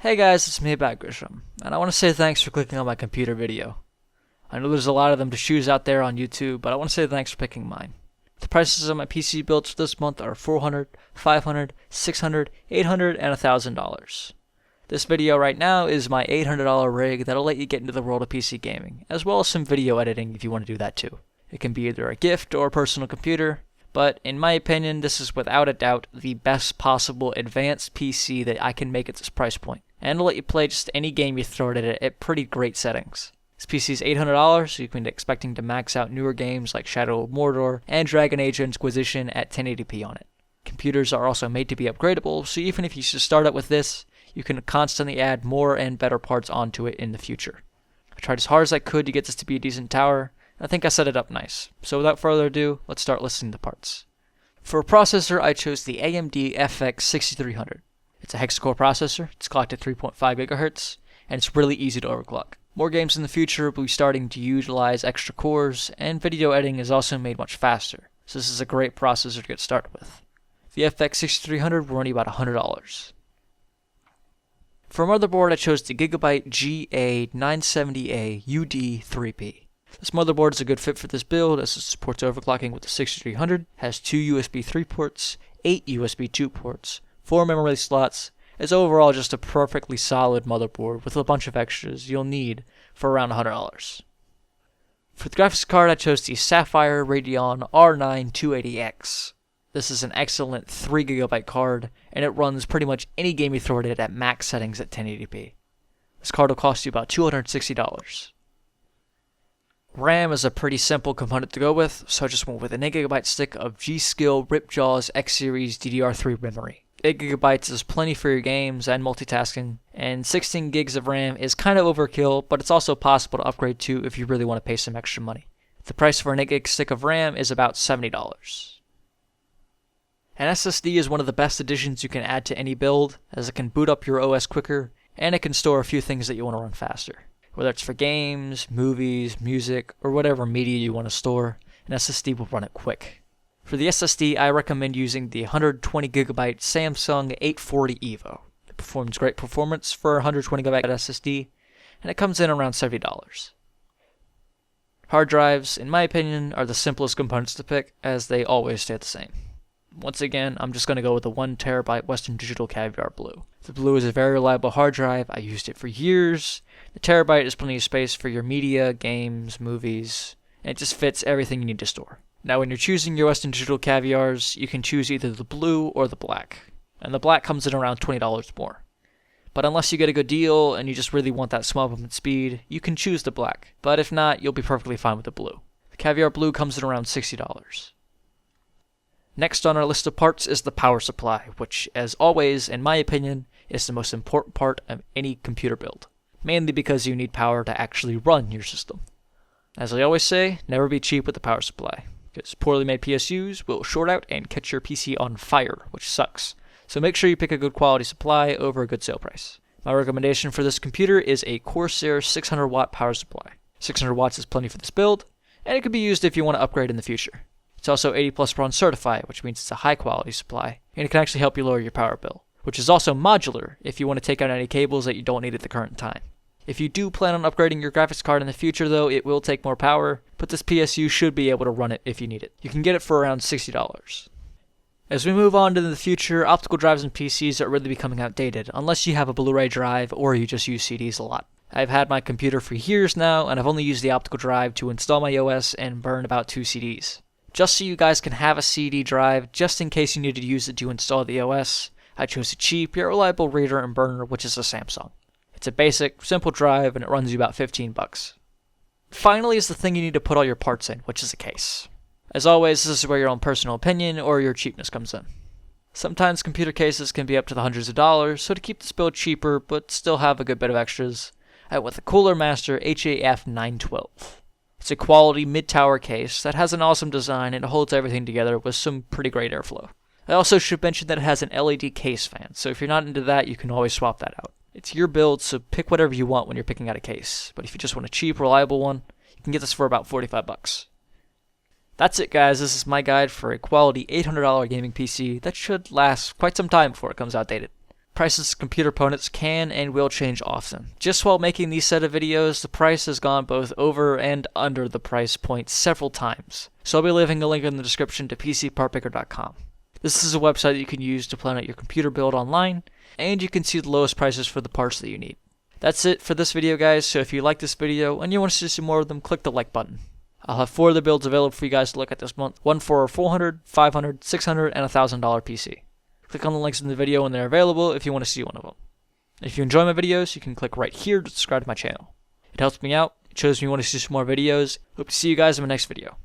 Hey guys, it's me, Bagrisham, and I want to say thanks for clicking on my computer video. I know there's a lot of them to choose out there on YouTube, but I want to say thanks for picking mine. The prices of my PC builds for this month are $400, $500, $600, $800, and $1,000. This video right now is my $800 rig that'll let you get into the world of PC gaming, as well as some video editing if you want to do that too. It can be either a gift or a personal computer, but in my opinion, this is without a doubt the best possible advanced PC that I can make at this price point, and it'll let you play just any game you throw at it at pretty great settings. This PC is $800, so you can be expecting to max out newer games like Shadow of Mordor and Dragon Age Inquisition at 1080p on it. Computers are also made to be upgradable, so even if you should start out with this, you can constantly add more and better parts onto it in the future. I tried as hard as I could to get this to be a decent tower. I think I set it up nice. So without further ado, let's start listing the parts. For a processor, I chose the AMD FX 6300. It's a hexa-core processor, it's clocked at 3.5 GHz, and it's really easy to overclock. More games in the future will be starting to utilize extra cores, and video editing is also made much faster, so this is a great processor to get started with. The FX 6300 will run you about $100. For a motherboard, I chose the Gigabyte GA-970A-UD3P. This motherboard is a good fit for this build as it supports overclocking with the 6300, has 2 USB 3 ports, 8 USB 2 ports, 4 memory slots, is overall just a perfectly solid motherboard with a bunch of extras you'll need for around $100. For the graphics card, I chose the Sapphire Radeon R9 280X. This is an excellent 3GB card, and it runs pretty much any game you throw at it at max settings at 1080p. This card will cost you about $260. RAM is a pretty simple component to go with, so I just went with an 8GB stick of G.Skill Ripjaws X-Series DDR3 memory. 8GB is plenty for your games and multitasking, and 16 gigs of RAM is kind of overkill, but it's also possible to upgrade to if you really want to pay some extra money. The price for an 8GB stick of RAM is about $70. An SSD is one of the best additions you can add to any build, as it can boot up your OS quicker, and it can store a few things that you want to run faster. Whether it's for games, movies, music, or whatever media you want to store, an SSD will run it quick. For the SSD, I recommend using the 120GB Samsung 840 EVO. It performs great performance for a 120GB SSD, and it comes in around $70. Hard drives, in my opinion, are the simplest components to pick, as they always stay the same. Once again, I'm just going to go with the 1TB Western Digital Caviar Blue. The Blue is a very reliable hard drive. I used it for years. The terabyte is plenty of space for your media, games, movies, and it just fits everything you need to store. Now, when you're choosing your Western Digital Caviars, you can choose either the blue or the black, and the black comes in around $20 more. But unless you get a good deal and you just really want that small bump in speed, you can choose the black, but if not, you'll be perfectly fine with the blue. The Caviar Blue comes in around $60. Next on our list of parts is the power supply, which, as always, in my opinion, is the most important part of any computer build, mainly because you need power to actually run your system. As I always say, never be cheap with the power supply, because poorly made PSUs will short out and catch your PC on fire, which sucks. So make sure you pick a good quality supply over a good sale price. My recommendation for this computer is a CORSAIR 600 watt power supply. 600 watts is plenty for this build, and it could be used if you want to upgrade in the future. It's also 80+ bronze certified, which means it's a high quality supply, and it can actually help you lower your power bill, which is also modular if you want to take out any cables that you don't need at the current time. If you do plan on upgrading your graphics card in the future though, it will take more power, but this PSU should be able to run it if you need it. You can get it for around $60. As we move on to the future, optical drives and PCs are really becoming outdated, unless you have a Blu-ray drive or you just use CDs a lot. I've had my computer for years now, and I've only used the optical drive to install my OS and burn about 2 CDs. Just so you guys can have a CD drive, just in case you need to use it to install the OS, I chose a cheap yet reliable reader and burner, which is a Samsung. It's a basic, simple drive, and it runs you about $15. Finally is the thing you need to put all your parts in, which is a case. As always, this is where your own personal opinion or your cheapness comes in. Sometimes computer cases can be up to the hundreds of dollars, so to keep this build cheaper but still have a good bit of extras, I went with the Cooler Master HAF 912. It's a quality mid-tower case that has an awesome design and it holds everything together with some pretty great airflow. I also should mention that it has an LED case fan, so if you're not into that, you can always swap that out. It's your build, so pick whatever you want when you're picking out a case, but if you just want a cheap, reliable one, you can get this for about $45. That's it guys, this is my guide for a quality $800 gaming PC that should last quite some time before it comes outdated. Prices of computer components can and will change often. Just while making these set of videos, the price has gone both over and under the price point several times. So I'll be leaving a link in the description to PCPartPicker.com. This is a website that you can use to plan out your computer build online, and you can see the lowest prices for the parts that you need. That's it for this video, guys, so if you like this video and you want to see more of them, click the like button. I'll have 4 of the builds available for you guys to look at this month, one for a $400, $500, $600, and $1,000 PC. Click on the links in the video when they're available if you want to see one of them. If you enjoy my videos, you can click right here to subscribe to my channel. It helps me out, it shows me you want to see some more videos. Hope to see you guys in my next video.